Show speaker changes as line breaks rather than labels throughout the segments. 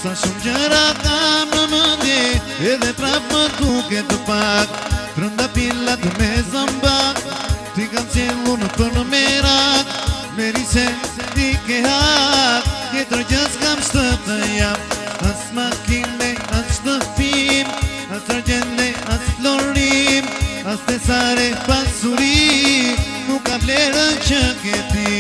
Sa shumë gjëra kam në mendje, edhe prap më duket të pak. Trëndafila të me zëmbak, ti kam qellur në për në merak. Meri se ti ke hak, tjetër gjës kam shtë të jap. As makine, as shtëpim, as argjende, as florim, as tesare pasuri, nuk ka vlerën që ke ti.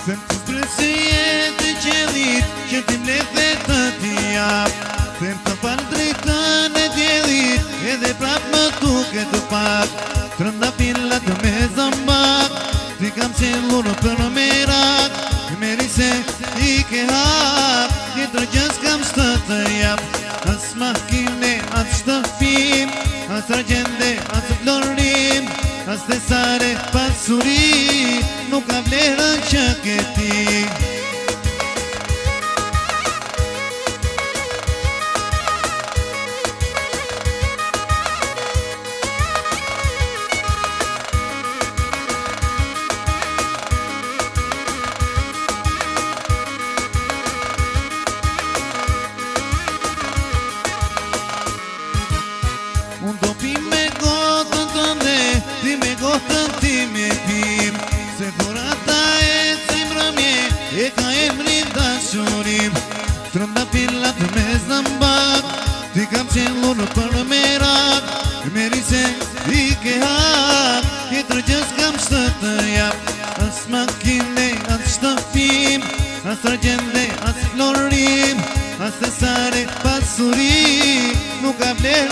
Se më të stresi e të qelit, që ti mlethe të t'i jap. Se më të falë drejtën e djelit, edhe prap më duket të pak. Trëndafila të me zëmbak, ti kam qellur në për në merak. Meri se ti ke hak, tjetër gjës kam shtë të jap. As makine, as shtëpim, as argjende, as florim, as tesare pasuri, nuk ka vlerën që ke ti. Unë do pi me gotën tënde, ti me gotën ti me pim. Se kurata e cimrëmje, e ka emrin dashurim. Trëndafila të me zëmbak, ti kam qellur në për në merak. Meri se ti ke hak, tjetër gjës kam shtë të jap. As makine, as shtëpim, as argjende, as florim, as tesare pasuri, nuk ka vlerë